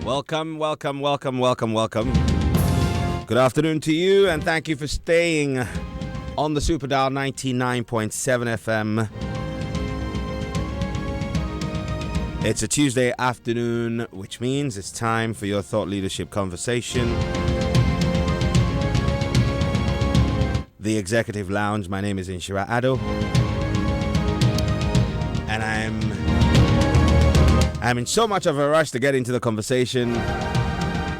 Welcome, welcome, welcome, welcome, welcome. Good afternoon to you, and thank you for staying on the Super Dial 99.7 FM. It's a Tuesday afternoon, which means it's time for your thought leadership conversation. The Executive Lounge. My name is Inshira Ado, and I'm in so much of a rush to get into the conversation,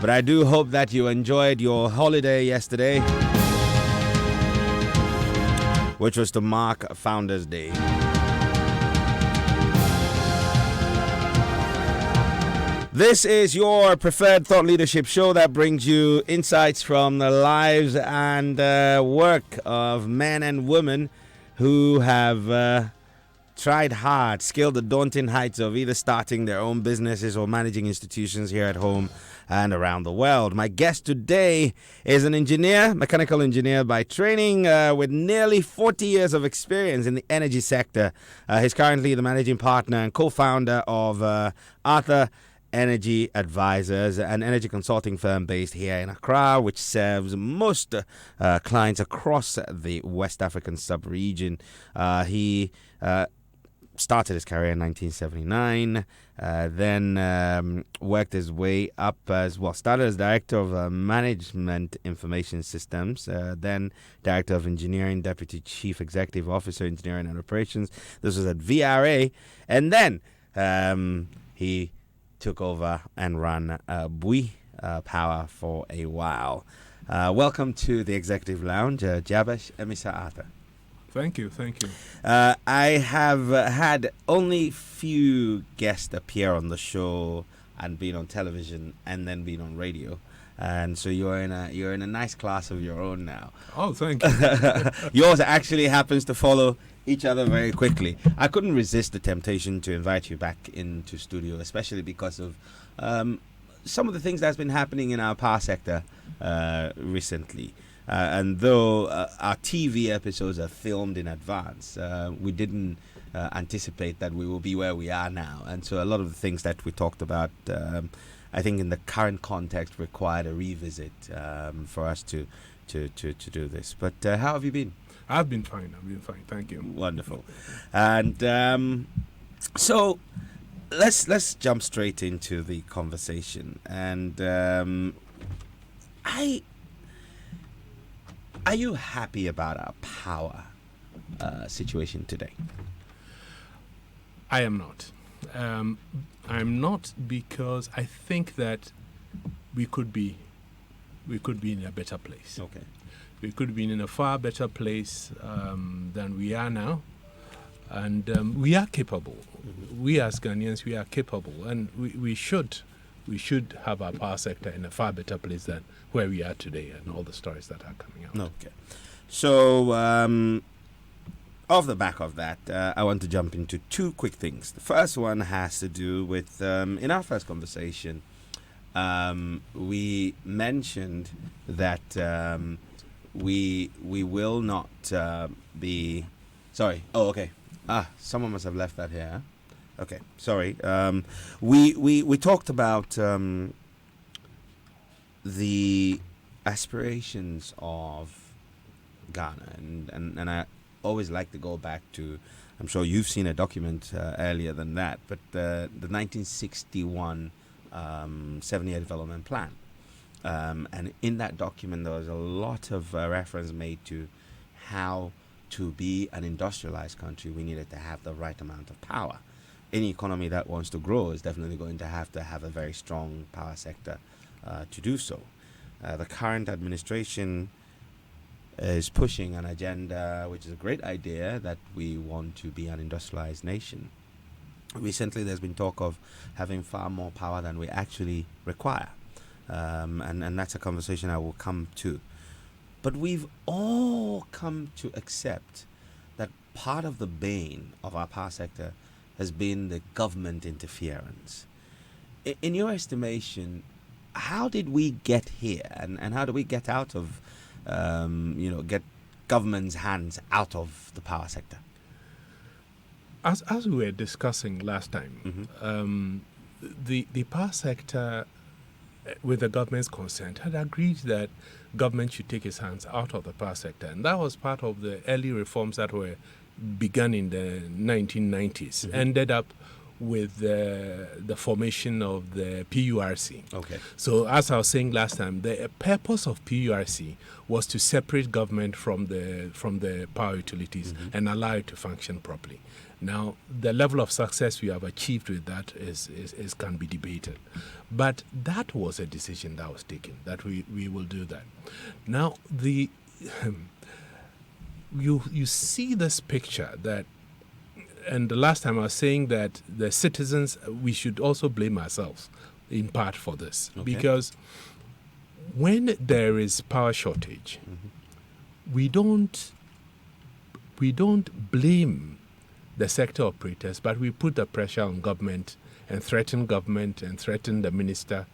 but I do hope that you enjoyed your holiday yesterday, which was to mark Founders Day. This is your preferred thought leadership show that brings you insights from the lives and work of men and women who have tried hard, scaled the daunting heights of either starting their own businesses or managing institutions here at home and around the world. My guest today is an engineer, mechanical engineer by training, with nearly 40 years of experience in the energy sector. He's currently the managing partner and co-founder of Arthur Energy Advisors, an energy consulting firm based here in Accra, which serves most clients across the West African sub-region. He started his career in 1979, then worked his way up as well. Started as director of management information systems, then director of engineering, deputy chief executive officer, engineering and operations. This was at VRA, and then he took over and ran Bui Power for a while. Welcome to the Executive Lounge, Jabesh Emisa Arthur. Thank you. I have had only few guests appear on the show and been on television and then been on radio, and so you're in a nice class of your own now. Oh, thank you. Yours actually happens to follow each other very quickly. I couldn't resist the temptation to invite you back into studio, especially because of some of the things that's been happening in our power sector recently. And though our TV episodes are filmed in advance, we didn't anticipate that we will be where we are now. And so a lot of the things that we talked about, I think in the current context, required a revisit for us to do this. But how have you been? I've been fine. Thank you. Wonderful. And so let's jump straight into the conversation. And are you happy about our power situation today? I am not. I'm not, because I think that we could be in a better place. Okay. We could be in a far better place than we are now, and we are capable. Mm-hmm. We as Ghanaians, we are capable, and we should have our power sector in a far better place than where we are today, and all the stories that are coming out. Okay. So, off the back of that, I want to jump into two quick things. The first one has to do with, in our first conversation, we mentioned that we will not be... Sorry. Oh, okay. Someone must have left that here. Okay, sorry. We talked about the aspirations of Ghana, and I always like to go back to, I'm sure you've seen a document earlier than that, but the 1961 7-year development plan. And in that document, there was a lot of reference made to how to be an industrialized country, we needed to have the right amount of power. Any economy that wants to grow is definitely going to have a very strong power sector to do so. The current administration is pushing an agenda, which is a great idea, that we want to be an industrialized nation. Recently, there's been talk of having far more power than we actually require. And that's a conversation I will come to. But we've all come to accept that part of the bane of our power sector has been the government interference. In your estimation, how did we get here, and how do we get out of, get government's hands out of the power sector? As we were discussing last time, the power sector with the government's consent, had agreed that government should take its hands out of the power sector. And that was part of the early reforms that were begun in the 1990s, ended up with the formation of the PURC. Okay. So as I was saying last time, the purpose of PURC was to separate government from the power utilities and allow it to function properly. Now, the level of success we have achieved with that is can be debated. But that was a decision that was taken, that we will do that. Now, you see this picture that, and the last time I was saying that the citizens, we should also blame ourselves in part for this. Okay. Because when there is power shortage, we don't blame the sector operators, but we put the pressure on government and threaten the minister.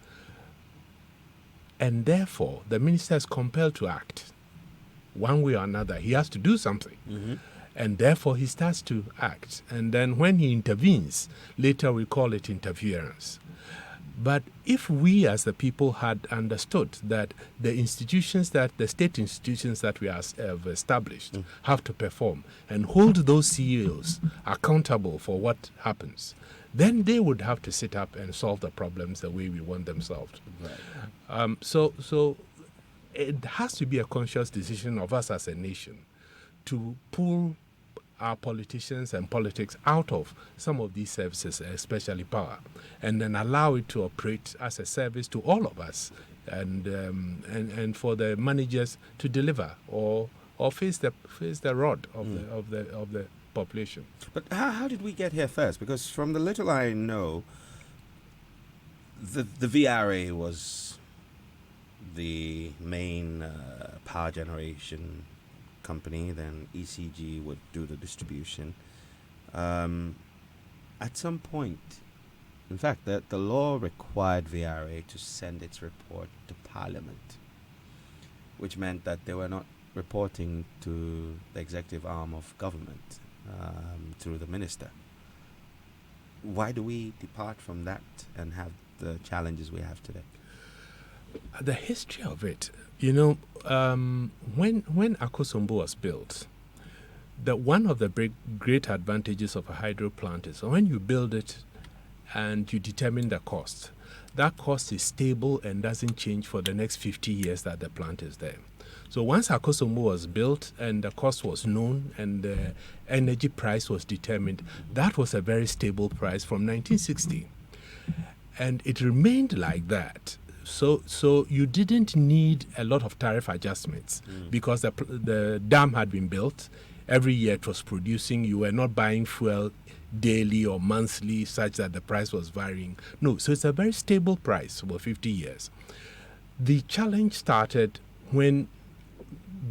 And therefore, the minister is compelled to act one way or another. He has to do something. And therefore, he starts to act. And then when he intervenes, later we call it interference. But if we as the people had understood that the state institutions that we have established have to perform and hold those CEOs accountable for what happens, then they would have to sit up and solve the problems the way we want them solved. Right. So it has to be a conscious decision of us as a nation to pull our politicians and politics out of some of these services, especially power, and then allow it to operate as a service to all of us, and for the managers to deliver or face the rod of the population. But how did we get here first? Because from the little I know, the VRA was the main power generation company, then ECG would do the distribution. At some point, in fact, the law required VRA to send its report to Parliament, which meant that they were not reporting to the executive arm of government through the minister. Why do we depart from that and have the challenges we have today? The history of it, when Akosombo was built, one of the great advantages of a hydro plant is when you build it and you determine the cost, that cost is stable and doesn't change for the next 50 years that the plant is there. So once Akosombo was built and the cost was known and the energy price was determined, that was a very stable price from 1960. And it remained like that. So you didn't need a lot of tariff adjustments because the dam had been built. Every year it was producing. You were not buying fuel daily or monthly such that the price was varying. No, so it's a very stable price for 50 years. The challenge started when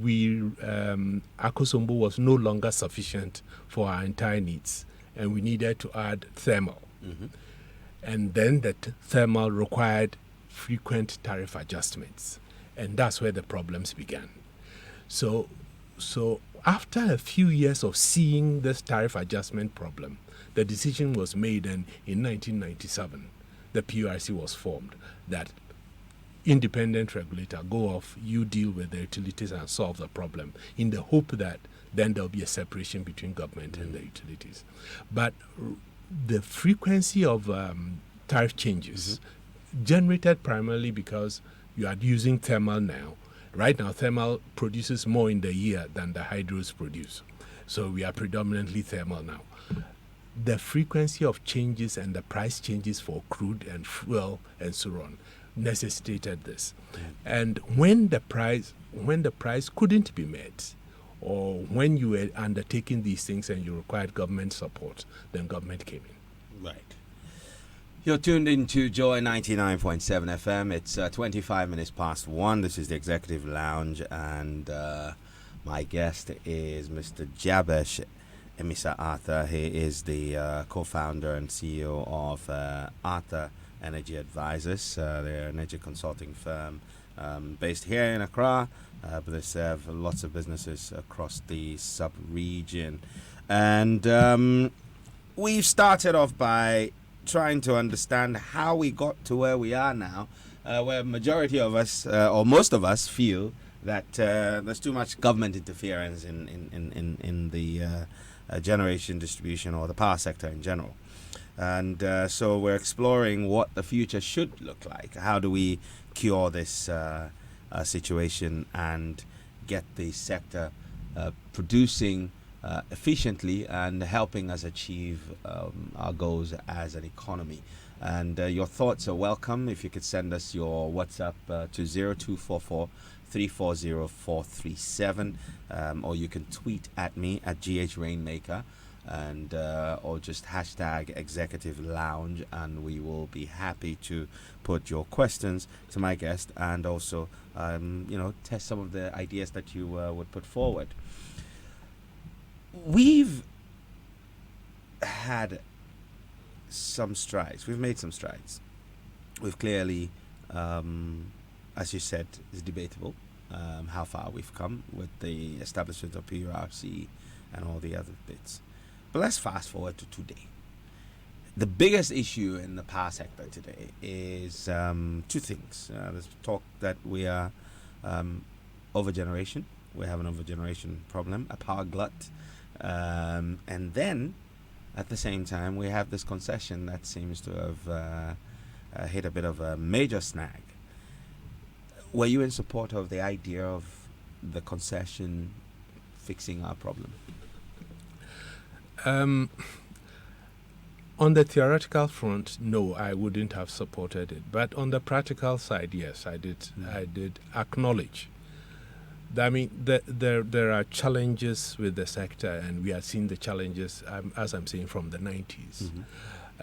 Akosombo was no longer sufficient for our entire needs, and we needed to add thermal. And then the thermal required frequent tariff adjustments, and that's where the problems began. So after a few years of seeing this tariff adjustment problem, the decision was made, and in 1997 the PURC was formed, that independent regulator, go off, you deal with the utilities and solve the problem, in the hope that then there'll be a separation between government and the utilities. But the frequency of tariff changes generated primarily because you are using thermal now. Right now, thermal produces more in the year than the hydros produce. So we are predominantly thermal now. The frequency of changes and the price changes for crude and fuel and so on necessitated this. And when the price couldn't be met, or when you were undertaking these things and you required government support, then government came in. Right. You're tuned into Joy 99.7 FM. It's 25 minutes past 1. This is the Executive Lounge, and my guest is Mr. Jabesh Emisa Arthur. He is the co-founder and CEO of Arthur Energy Advisors. They're an energy consulting firm based here in Accra, but they serve lots of businesses across the sub-region. And we've started off by trying to understand how we got to where we are now, where majority of us, or most of us, feel that there's too much government interference in the generation distribution or the power sector in general. And so we're exploring what the future should look like. How do we cure this situation and get the sector producing efficiently and helping us achieve our goals as an economy? And your thoughts are welcome. If you could send us your WhatsApp to 0244 340 437, or you can tweet at me at GHRainmaker, and or just hashtag Executive Lounge, and we will be happy to put your questions to my guest and also test some of the ideas that you would put forward. We've had some strides. We've made some strides. We've clearly, as you said, it's debatable how far we've come with the establishment of PURC and all the other bits. But let's fast forward to today. The biggest issue in the power sector today is two things. There's talk that we are overgeneration. We have an overgeneration problem, a power glut. And then, at the same time, we have this concession that seems to have hit a bit of a major snag. Were you in support of the idea of the concession fixing our problem? On the theoretical front, no, I wouldn't have supported it. But on the practical side, yes, I did. I did acknowledge. I mean, there are challenges with the sector, and we are seeing the challenges, as I'm saying, from the 90s.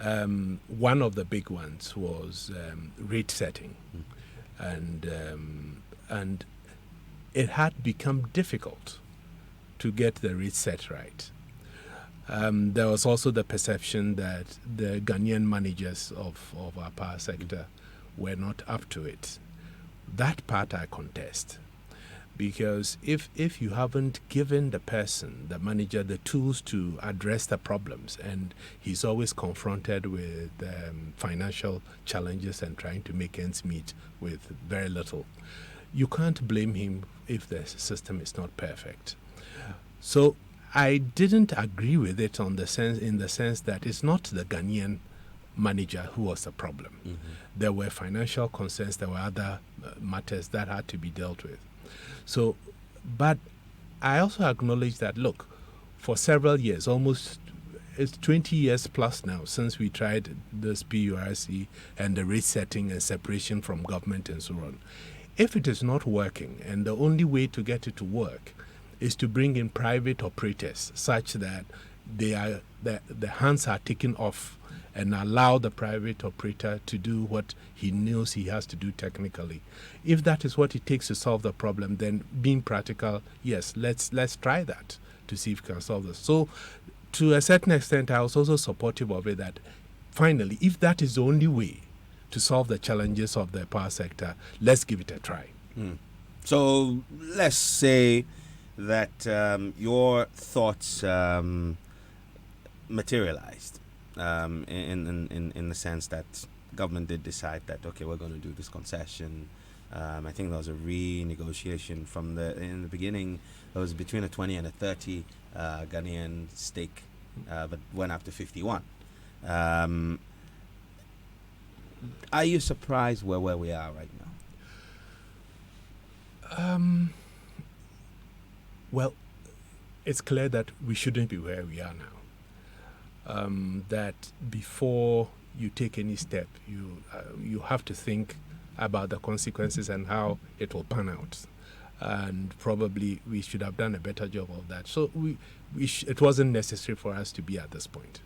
Mm-hmm. One of the big ones was rate setting, and it had become difficult to get the rate set right. There was also the perception that the Ghanaian managers of our power sector were not up to it. That part I contest. Because if you haven't given the person, the manager, the tools to address the problems, and he's always confronted with financial challenges and trying to make ends meet with very little, you can't blame him if the system is not perfect. So I didn't agree with it in the sense that it's not the Ghanaian manager who was the problem. Mm-hmm. There were financial concerns, there were other matters that had to be dealt with. So, but I also acknowledge that, look, for several years, almost it's 20 years plus now since we tried this PURC and the rate setting and separation from government and so on. If it is not working, and the only way to get it to work is to bring in private operators such that the hands are taken off and allow the private operator to do what he knows he has to do technically. If that is what it takes to solve the problem, then being practical, yes, let's try that to see if we can solve this. So to a certain extent, I was also supportive of it that finally, if that is the only way to solve the challenges of the power sector, let's give it a try. So let's say that your thoughts materialized in the sense that government did decide that, okay, we're going to do this concession. I think there was a renegotiation in the beginning. It was between a 20 and a 30 Ghanaian stake, but went up to 51. Are you surprised where we are right now? Well, it's clear that we shouldn't be where we are now. That before you take any step, you have to think about the consequences and how it will pan out. And probably we should have done a better job of that. So it wasn't necessary for us to be at this point.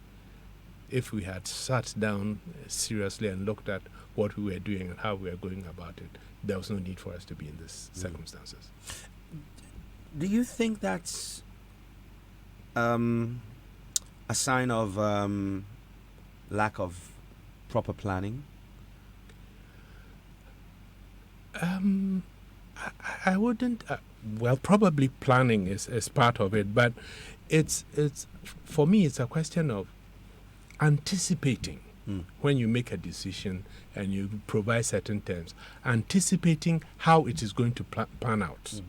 If we had sat down seriously and looked at what we were doing and how we were going about it, there was no need for us to be in these circumstances. Do you think that's a sign of lack of proper planning? I wouldn't. Well, probably planning is part of it, but it's for me it's a question of anticipating when you make a decision and you provide certain terms, anticipating how it is going to pan out,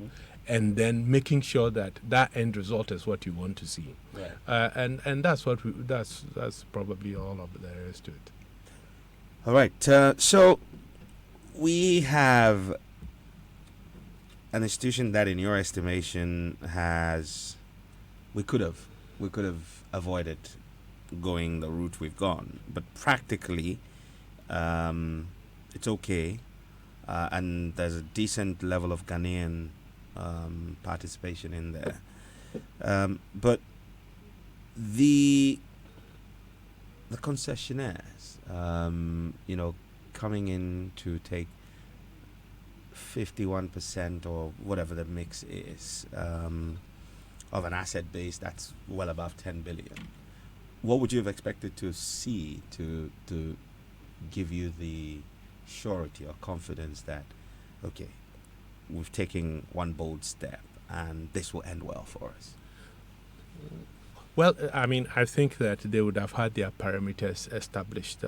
and then making sure that that end result is what you want to see. Right. And that's what that's probably all of there is to it. All right. So we have an institution that, in your estimation, we could have avoided going the route we've gone, but practically, it's okay, and there's a decent level of Ghanaian participation in there. But the concessionaires, coming in to take 51% or whatever the mix is of an asset base that's well above 10 billion. What would you have expected to see to give you the surety or confidence that, okay, we've taken one bold step and this will end well for us? Well, I mean, I think that they would have had their parameters established.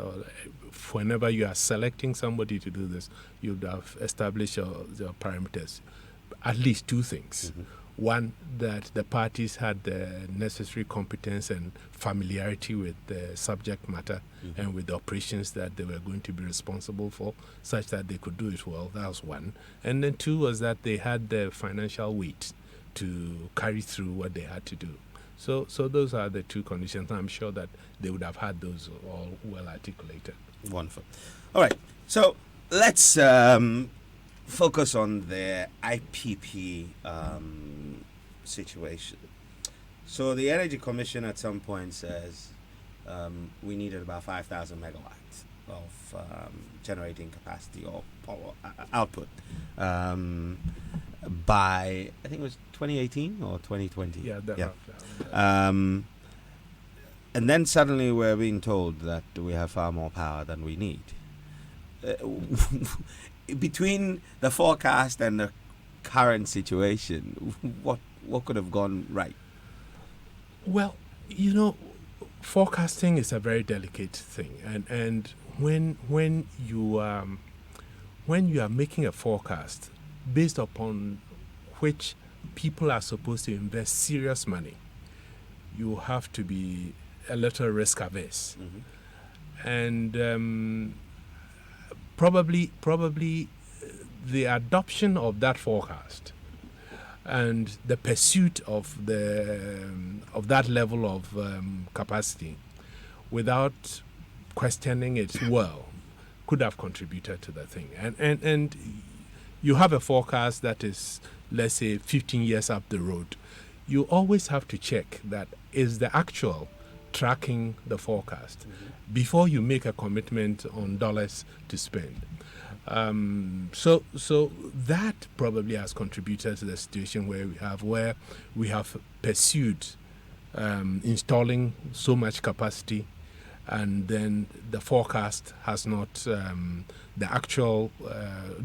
Whenever you are selecting somebody to do this, you would have established your parameters. At least two things. One, that the parties had the necessary competence and familiarity with the subject matter and with the operations that they were going to be responsible for, such that they could do it well. That was one. And then two was that they had the financial weight to carry through what they had to do. So those are the two conditions. I'm sure that they would have had those all well articulated. Wonderful. All right. So let's focus on the IPP situation. So the Energy Commission at some point says we needed about 5,000 megawatts of generating capacity or power output by, I think it was 2018 or 2020. Yeah. And then suddenly we're being told that we have far more power than we need. Between the forecast and the current situation, what could have gone right? Well, forecasting is a very delicate thing, and when you are making a forecast based upon which people are supposed to invest serious money, you have to be a little risk averse, and probably the adoption of that forecast and the pursuit of that level of capacity without questioning its well could have contributed to the thing. And you have a forecast that is, let's say, 15 years up the road. You always have to check that is the actual tracking the forecast before you make a commitment on dollars to spend. So that probably has contributed to the situation where we have pursued installing so much capacity, and then the forecast has not, the actual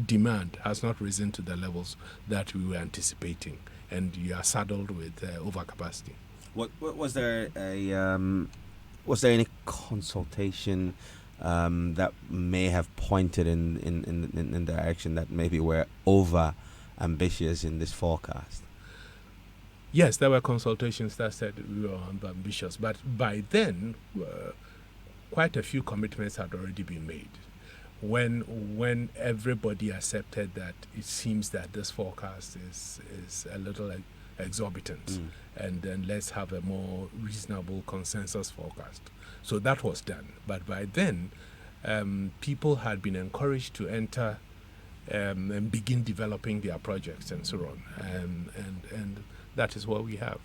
demand has not risen to the levels that we were anticipating, and you are saddled with overcapacity. Was there any consultation that may have pointed in the direction that maybe we're over ambitious in this forecast? Yes, there were consultations that said we were ambitious, but by then quite a few commitments had already been made. When everybody accepted that it seems that this forecast is a little exorbitant, and then let's have a more reasonable consensus forecast. So that was done. But by then, people had been encouraged to enter and begin developing their projects and so on. And that is what we have.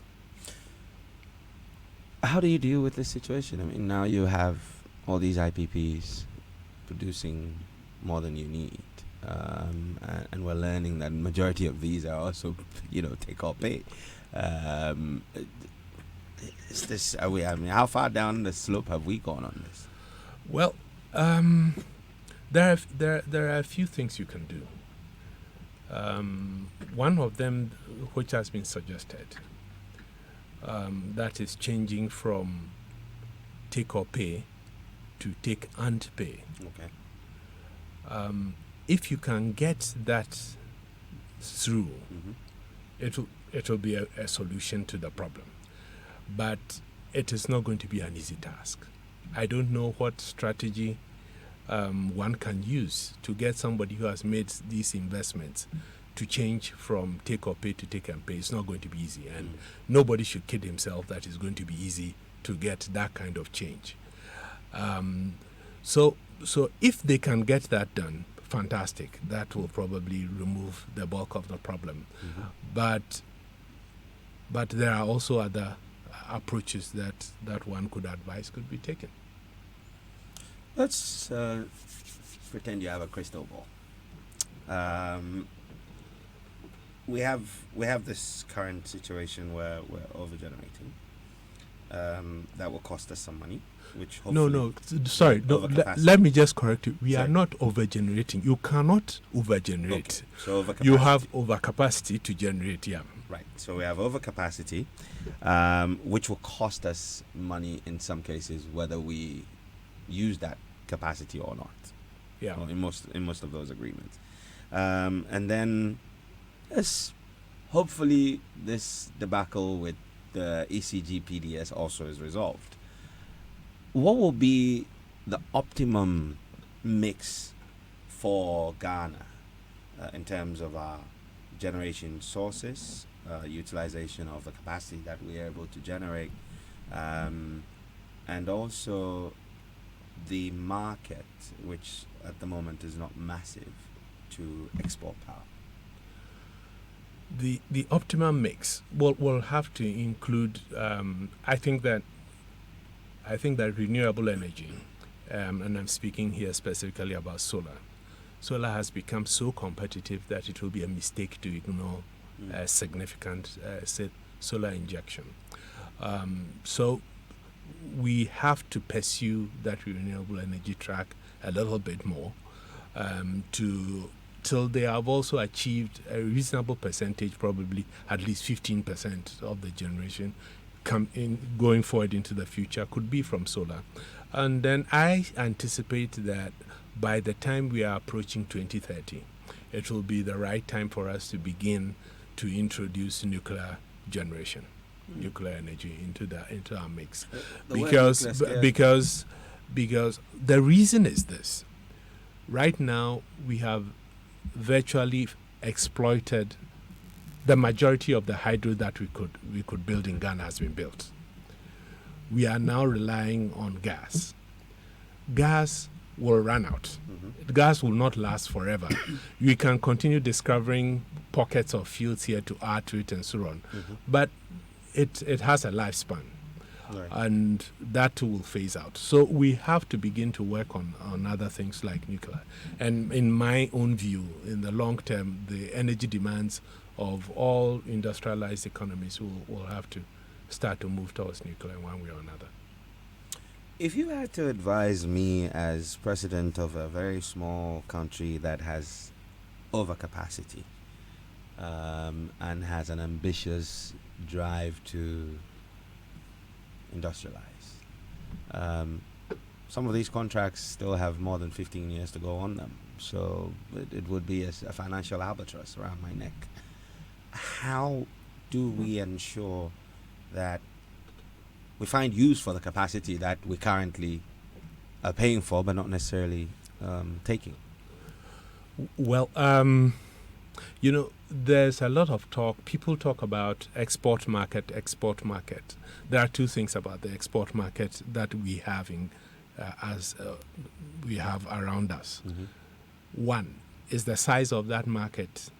How do you deal with this situation? I mean, now you have all these IPPs producing more than you need. And we're learning that majority of these are also, take or pay. Is this? How far down the slope have we gone on this? Well, there are a few things you can do. One of them, which has been suggested, that is changing from take or pay to take and pay. Okay. If you can get that through, it'll be a solution to the problem. But it is not going to be an easy task. I don't know what strategy one can use to get somebody who has made these investments to change from take or pay to take and pay. It's not going to be easy, and nobody should kid himself that it's going to be easy to get that kind of change. So if they can get that done, fantastic. That will probably remove the bulk of the problem. But there are also other approaches that one could advise could be taken. Let's pretend you have a crystal ball. We have this current situation where we're overgenerating. That will cost us some money, which hopefully sorry. No, let me just correct you. We Sorry. are not overgenerating. You cannot overgenerate. Okay. So overcapacity. You have overcapacity to generate. Yeah. Right. So we have overcapacity, which will cost us money in some cases, whether we use that capacity or not. Yeah. Or in most of those agreements. And then, yes, hopefully this debacle with the ECG PDS also is resolved. What will be the optimum mix for Ghana in terms of our generation sources, utilization of the capacity that we are able to generate, and also the market, which at the moment is not massive, to export power? The optimum mix will have to include. I think that renewable energy, and I'm speaking here specifically about solar. Solar has become so competitive that it will be a mistake to ignore significant solar injection. So we have to pursue that renewable energy track a little bit more till they have also achieved a reasonable percentage, probably at least 15% of the generation going forward into the future could be from solar. And then I anticipate that by the time we are approaching 2030, it will be the right time for us to begin to introduce nuclear generation, nuclear energy into our mix. Because the reason is this. Right now we have virtually exploited the majority of the hydro that we could build in Ghana has been built. We are now relying on gas. Gas will run out. Gas will not last forever. We can continue discovering pockets of fields here to add to it and so on. But it has a lifespan. Right. And that too will phase out. So we have to begin to work on other things like nuclear. And in my own view, in the long term, the energy demands of all industrialized economies will have to start to move towards nuclear in one way or another. If you had to advise me as president of a very small country that has overcapacity and has an ambitious drive to industrialize, some of these contracts still have more than 15 years to go on them, so it would be a financial albatross around my neck. How do we ensure that we find use for the capacity that we currently are paying for but not necessarily taking? Well, there's a lot of talk. People talk about export market. There are two things about the export market that we have we have around us. One is the size of that market,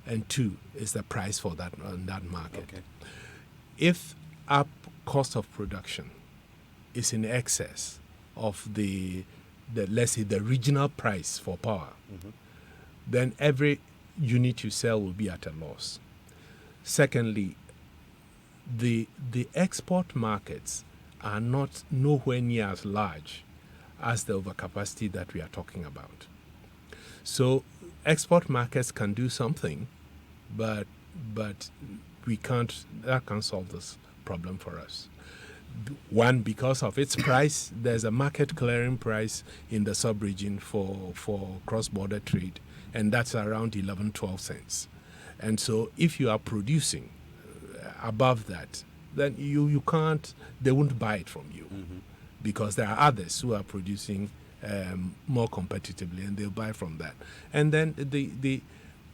and two is the price for that market. Okay. If our cost of production is in excess of the let's say the regional price for power, then every unit you sell will be at a loss. Secondly, the export markets are not nowhere near as large as the overcapacity that we are talking about. So export markets can do something, but that can't solve this problem for us. One, because of its price. There's a market clearing price in the sub-region for cross-border trade, and that's around 11, 12 cents. And so if you are producing above that, then you can't, they won't buy it from you, because there are others who are producing more competitively, and they'll buy from that. And then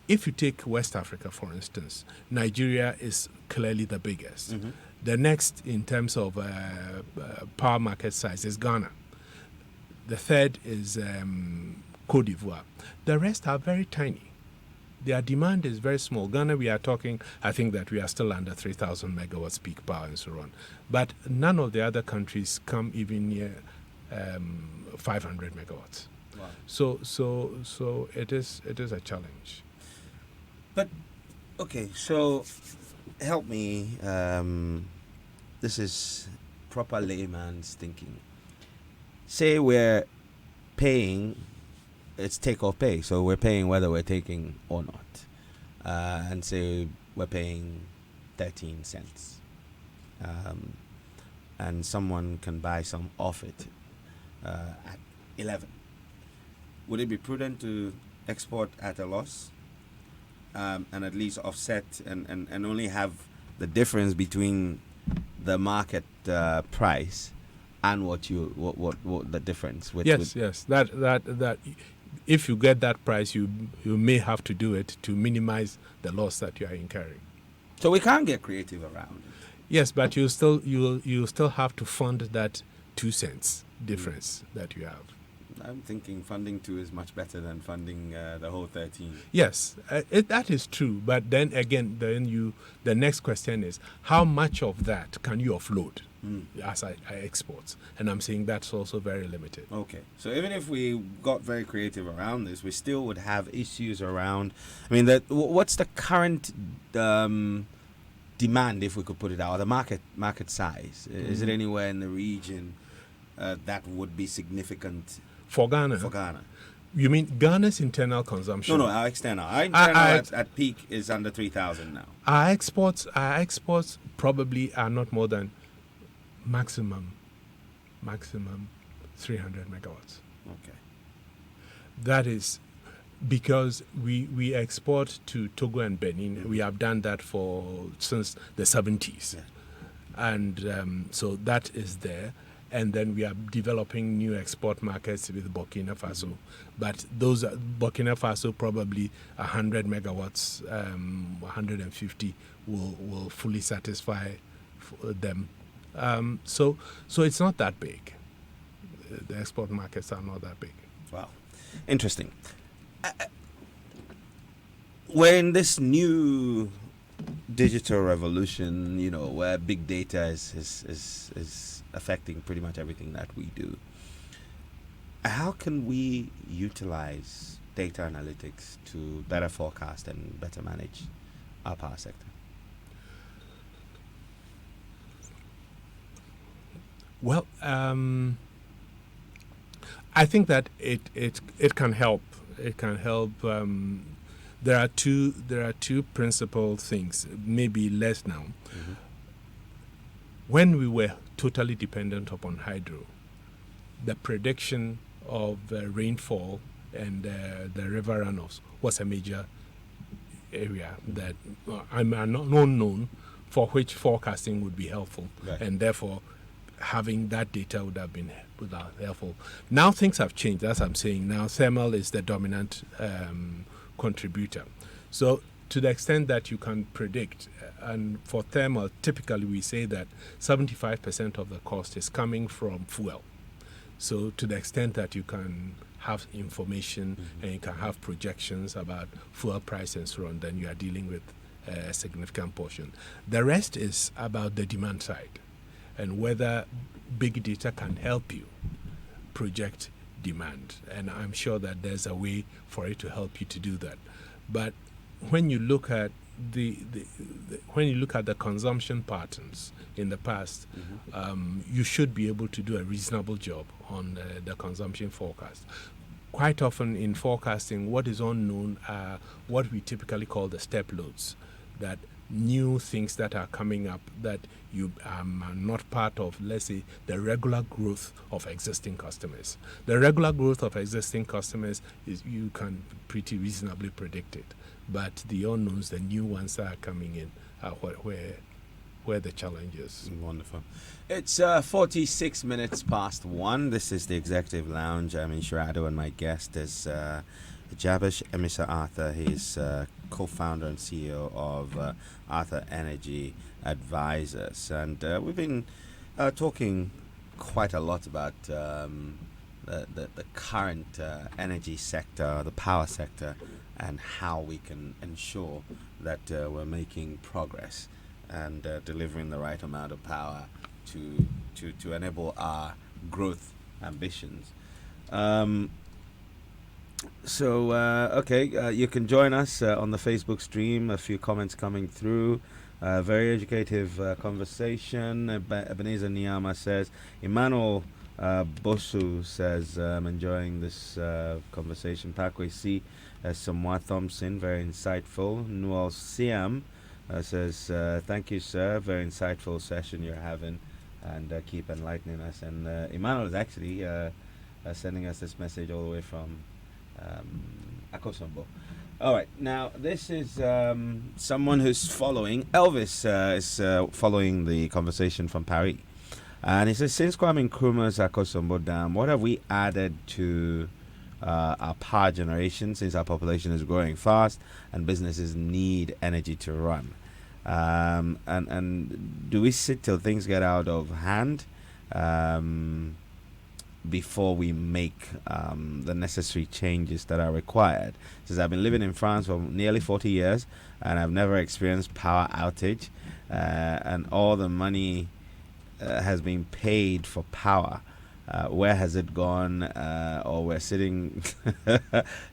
if you take West Africa, for instance, Nigeria is clearly the biggest. The next in terms of power market size is Ghana. The third is Cote d'Ivoire. The rest are very tiny. Their demand is very small. Ghana, we are talking, I think that we are still under 3,000 megawatts peak power and so on. But none of the other countries come even near 500 megawatts. Wow. So it is a challenge. But, okay, so help me. This is proper layman's thinking. Say we're paying, it's take or pay, so we're paying whether we're taking or not. And say we're paying 13 cents. And someone can buy some off it at 11. Would it be prudent to export at a loss? And at least offset and only have the difference between the market price and what the difference with? Yes. That if you get that price, you may have to do it to minimize the loss that you are incurring. So we can't get creative around it. Yes, but you still have to fund that 2 cents difference that you have. I'm thinking funding 2 is much better than funding the whole 13. Yes, that is true. But then again, the next question is, how much of that can you offload as I exports? And I'm saying that's also very limited. Okay, so even if we got very creative around this, we still would have issues around. I mean, what's the current demand, if we could put it out, the market size? Is it anywhere in the region that would be significant? For Ghana? For Ghana. You mean Ghana's internal consumption? No, our external. Our internal at peak is under 3,000 now. Our exports probably are not more than maximum 300 megawatts. Okay. That is because we export to Togo and Benin. We have done that since the 70s. Yeah. And so that is there. And then we are developing new export markets with Burkina Faso. But those are Burkina Faso, probably 100 megawatts, 150 will fully satisfy them. So it's not that big. The export markets are not that big. Wow. Interesting. We're in this new digital revolution, where big data is affecting pretty much everything that we do. How can we utilize data analytics to better forecast and better manage our power sector? Well, I think that it can help. It can help. There are two principal things, maybe less now. When we were totally dependent upon hydro, the prediction of rainfall and the river runoffs was a major area that unknown, for which forecasting would be helpful, right. And therefore having that data would have been helpful. Now things have changed, as I'm saying. Now thermal is the dominant contributor. So to the extent that you can predict, and for thermal, typically we say that 75% of the cost is coming from fuel. So to the extent that you can have information and you can have projections about fuel price and so on, then you are dealing with a significant portion. The rest is about the demand side and whether big data can help you project demand. And I'm sure that there's a way for it to help you to do that. But when you look at the consumption patterns in the past, you should be able to do a reasonable job on the consumption forecast. Quite often in forecasting, what is unknown are what we typically call the step loads, that new things that are coming up that you are not part of, let's say, the regular growth of existing customers. The regular growth of existing customers is you can pretty reasonably predict it, but the unknowns, the new ones that are coming in, are where the challenge is. Wonderful. It's 46 minutes past 1. This is the Executive Lounge. I'm Inshirado, and my guest is Jabesh Emisa Arthur. He's co-founder and CEO of Arthur Energy Advisors. And we've been talking quite a lot about the current energy sector, the power sector, and how we can ensure that we're making progress and delivering the right amount of power to enable our growth ambitions. You can join us on the Facebook stream. A few comments coming through. Very educative conversation. Ebenezer Niyama says, Emmanuel Bosu says, I'm enjoying this conversation. Parkway C, Samoa Thompson, very insightful. Noel Siam says, thank you, sir. Very insightful session you're having, and keep enlightening us. And Emmanuel is actually sending us this message all the way from Akosombo. All right, now this is someone who's following. Elvis is following the conversation from Paris. And he says, since Kwame Nkrumah's Akosombo Dam, what have we added to our power generation, since our population is growing fast and businesses need energy to run? And do we sit till things get out of hand before we make the necessary changes that are required? Since I've been living in France for nearly 40 years and I've never experienced power outage, and all the money has been paid for power. Where has it gone? Or we're sitting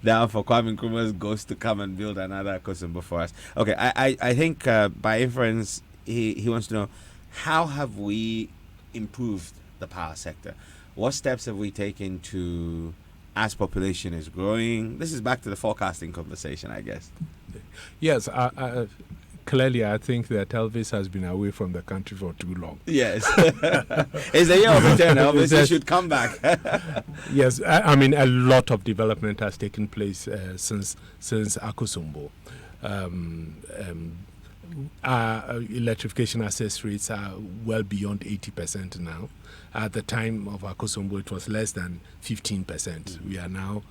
down for Kwame Nkrumah's ghost to come and build another Akosombo for us. Okay, I think by inference he wants to know, how have we improved the power sector? What steps have we taken to, as population is growing? This is back to the forecasting conversation, I guess. Yes, clearly I think that Elvis has been away from the country for too long. Yes. It's the year of return, Elvis. You should come back. Yes, I mean, a lot of development has taken place since Akosombo. Our electrification access rates are well beyond 80% now. At the time of Akosombo, it was less than 15%. Mm-hmm. We are now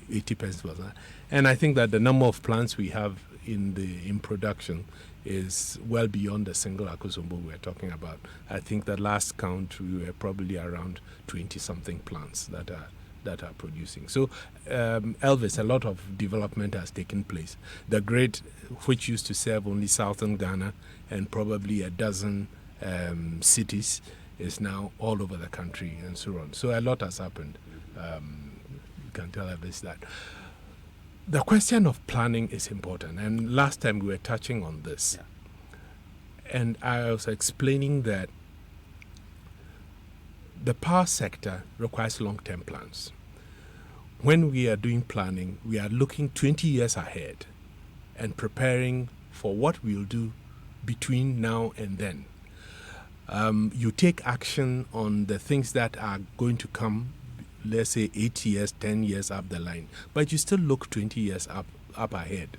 80%. And I think that the number of plants we have in production is well beyond the single Akosombo we're talking about. I think the last count, we were probably around 20-something plants that are producing. So, Elvis, a lot of development has taken place. The grid, which used to serve only southern Ghana and probably a dozen cities, is now all over the country and so on. So a lot has happened. You can tell Elvis that. The question of planning is important, and last time we were touching on this. Yeah. And I was explaining that the power sector requires long-term plans. When we are doing planning, we are looking 20 years ahead and preparing for what we'll do between now and then. You take action on the things that are going to come, let's say 8 years, 10 years up the line, but you still look 20 years up ahead.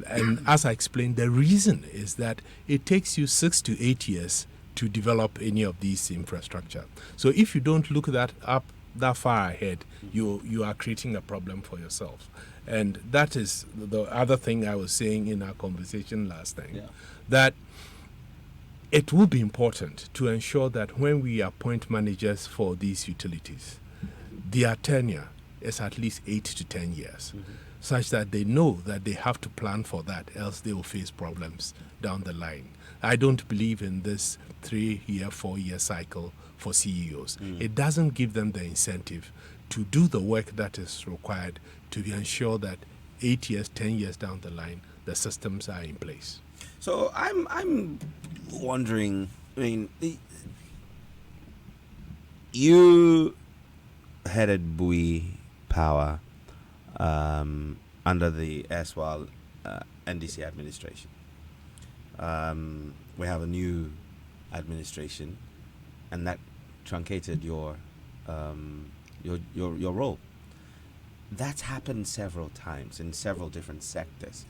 And as I explained, the reason is that it takes you 6 to 8 years to develop any of these infrastructure. So if you don't look that far ahead, you are creating a problem for yourself. And that is the other thing I was saying in our conversation last time, that it will be important to ensure that when we appoint managers for these utilities, their tenure is at least 8 to 10 years, such that they know that they have to plan for that, else they will face problems down the line. I don't believe in this 3-year, 4-year cycle for CEOs. It doesn't give them the incentive to do the work that is required to ensure that 8 years, 10 years down the line, the systems are in place. So I'm wondering, I mean, you headed Bui Power under the erstwhile NDC administration. we have a new administration, and that truncated your role. That's happened several times in several different sectors.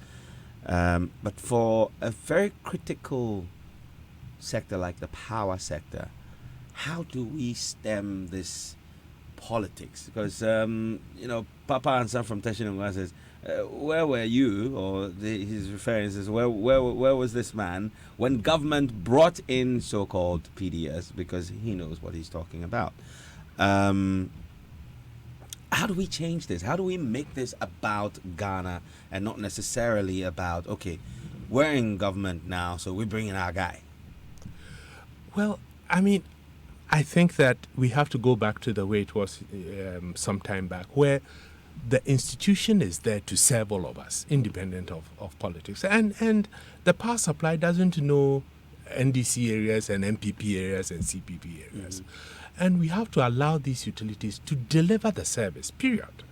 But for a very critical sector like the power sector, how do we stem this politics? Because, Papa Ansan from Teshinungwa says, where were you, or he's referring, says, where was this man when government brought in so-called PDS, because he knows what he's talking about. How do we change this? How do we make this about Ghana and not necessarily about, okay, we're in government now, so we're bringing our guy? Well, I mean, I think that we have to go back to the way it was some time back, where the institution is there to serve all of us, independent of politics. And the power supply doesn't know NDC areas and MPP areas and CPP areas. Mm-hmm. And we have to allow these utilities to deliver the service, period.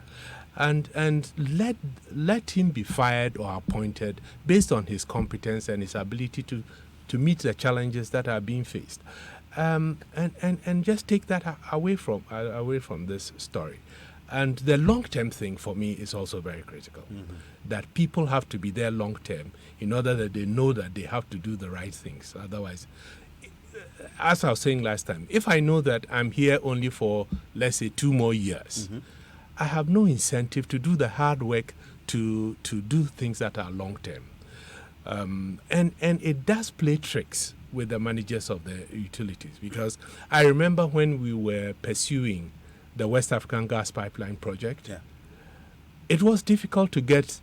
And let him be fired or appointed based on his competence and his ability to meet the challenges that are being faced. And just take that away from this story. And the long-term thing for me is also very critical, mm-hmm. that people have to be there long-term in order that they know that they have to do the right things. Otherwise, as I was saying last time, if I know that I'm here only for, let's say, 2 more years, mm-hmm. I have no incentive to do the hard work to do things that are long-term. And it does play tricks with the managers of the utilities, because I remember when we were pursuing the West African Gas Pipeline project, it was difficult to get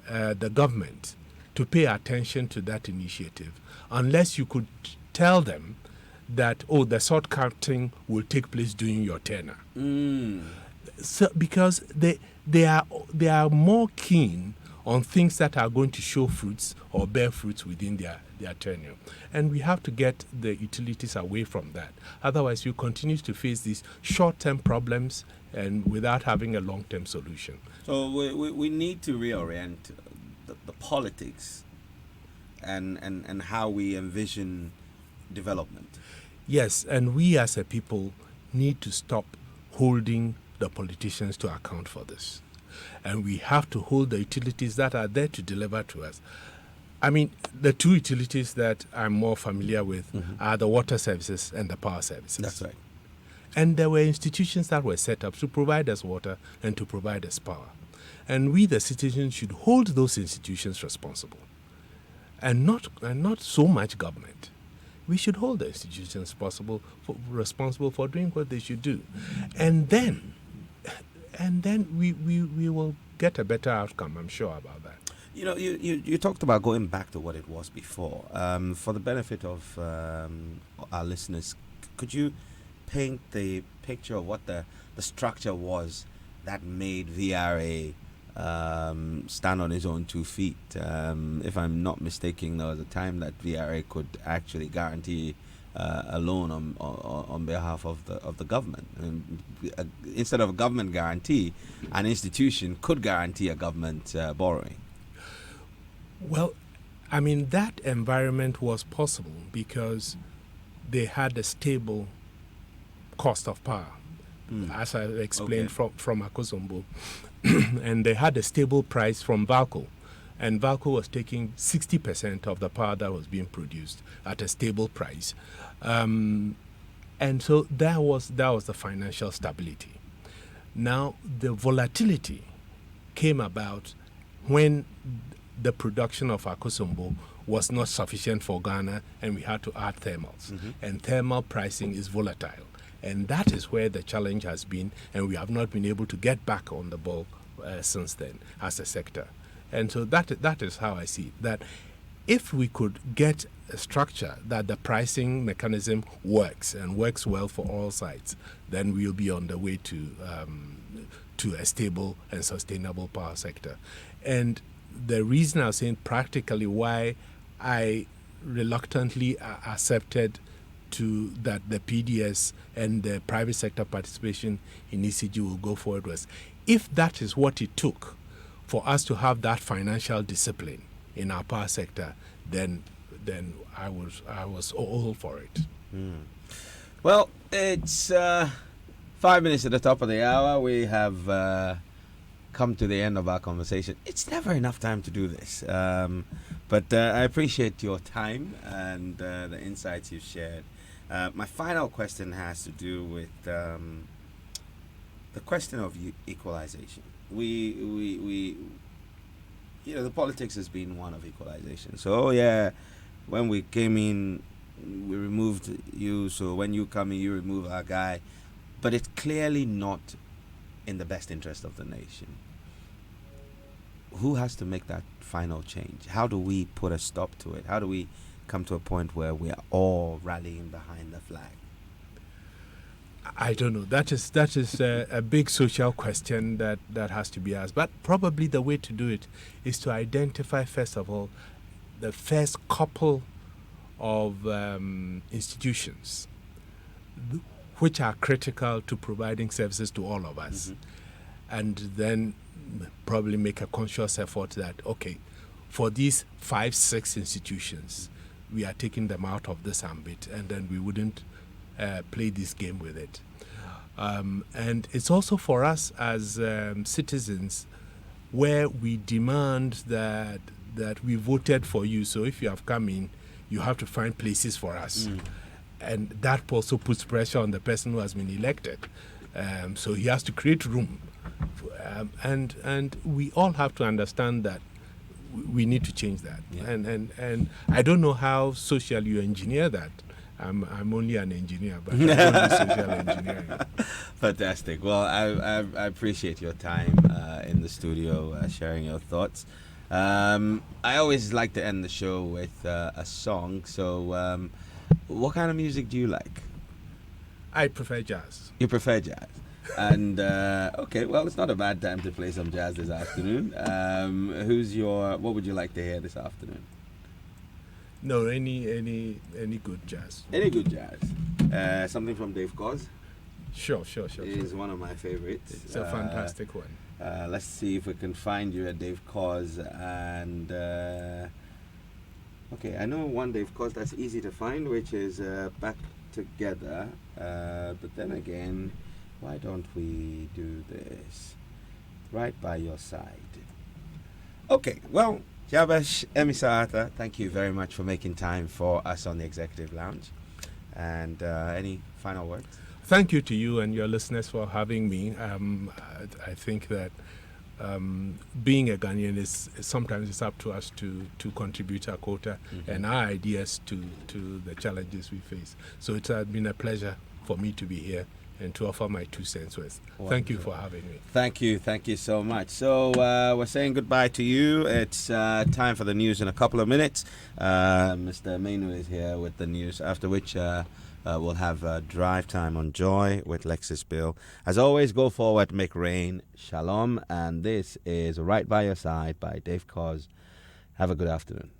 the government to pay attention to that initiative unless you could tell them that, the sort counting will take place during your tenure. So because they are more keen on things that are going to show fruits or bear fruits within their tenure. And we have to get the utilities away from that. Otherwise, you continue to face these short-term problems and without having a long-term solution. So we need to reorient the politics and how we envision development. Yes, and we as a people need to stop holding the politicians to account for this. And we have to hold the utilities that are there to deliver to us. I mean, the 2 utilities that I'm more familiar with mm-hmm. are the water services and the power services. That's right. And there were institutions that were set up to provide us water and to provide us power. And we, the citizens, should hold those institutions responsible. And not so much government. We should hold the institutions responsible for doing what they should do. And then we will get a better outcome, I'm sure about that. You talked about going back to what it was before. For the benefit of our listeners, could you paint the picture of what the structure was that made VRA stand on its own 2 feet? If I'm not mistaken, there was a time that VRA could actually guarantee a loan on behalf of the government. Instead of a government guarantee, an institution could guarantee a government borrowing. Well, I mean, that environment was possible because they had a stable cost of power, as I explained from Akosombo. And they had a stable price from VALCO. And VALCO was taking 60% of the power that was being produced at a stable price. And so that was the financial stability. Now, the volatility came about when the production of Akosombo was not sufficient for Ghana and we had to add thermals. Mm-hmm. And thermal pricing is volatile. And that is where the challenge has been, and we have not been able to get back on the ball since then as a sector. And so that is how I see it, that if we could get a structure that the pricing mechanism works and works well for all sides, then we'll be on the way to a stable and sustainable power sector. And the reason I was saying practically why I reluctantly accepted to that the PDS and the private sector participation in ECG will go forward was, if that is what it took for us to have that financial discipline in our power sector, then then I was all for it. Well, it's 5 minutes at the top of the hour. We have come to the end of our conversation. It's never enough time to do this, but I appreciate your time and the insights you've shared. My final question has to do with the question of equalization. We the politics has been one of equalization. So when we came in, we removed you. So when you come in, you remove our guy. But it's clearly not in the best interest of the nation. Who has to make that final change? How do we put a stop to it? How do we come to a point where we are all rallying behind the flag? I don't know. That is a big social question that has to be asked. But probably the way to do it is to identify, first of all, the first couple of institutions which are critical to providing services to all of us. And then probably make a conscious effort that, okay, for these 5-6 institutions, we are taking them out of this ambit, and then we wouldn't play this game with it. And it's also for us as citizens, where we demand that we voted for you. So if you have come in, you have to find places for us. And that also puts pressure on the person who has been elected. So he has to create room. And we all have to understand that we need to change that. And I don't know how social you engineer that. I'm only an engineer, but I don't do social engineering. Fantastic. Well, I appreciate your time in the studio, sharing your thoughts. I always like to end the show with a song. So what kind of music do you like? I prefer jazz. You prefer jazz? And okay, well, it's not a bad time to play some jazz this afternoon. What would you like to hear this afternoon? No, any good jazz. Any good jazz. Something from Dave Koz. Sure. He's one of my favorites. It's a fantastic one. Let's see if we can find you at Dave Koz. And okay, I know one Dave Koz that's easy to find, which is Back Together. But then again, why don't we do this? Right by your side. Okay, well, Jabesh Emisata, thank you very much for making time for us on the Executive Lounge. And any final words? Thank you to you and your listeners for having me. I think that being a Ghanaian is sometimes it's up to us to contribute our quota and our ideas to the challenges we face. So it's been a pleasure for me to be here and to offer my 2 cents worth. Thank you for having me. Thank you so much. So we're saying goodbye to you. It's time for the news in a couple of minutes. Mr. Mainu is here with the news, after which we'll have Drive Time on Joy with Lexus Bill. As always, go forward, make rain. Shalom. And this is Right by Your Side by Dave Koz. Have a good afternoon.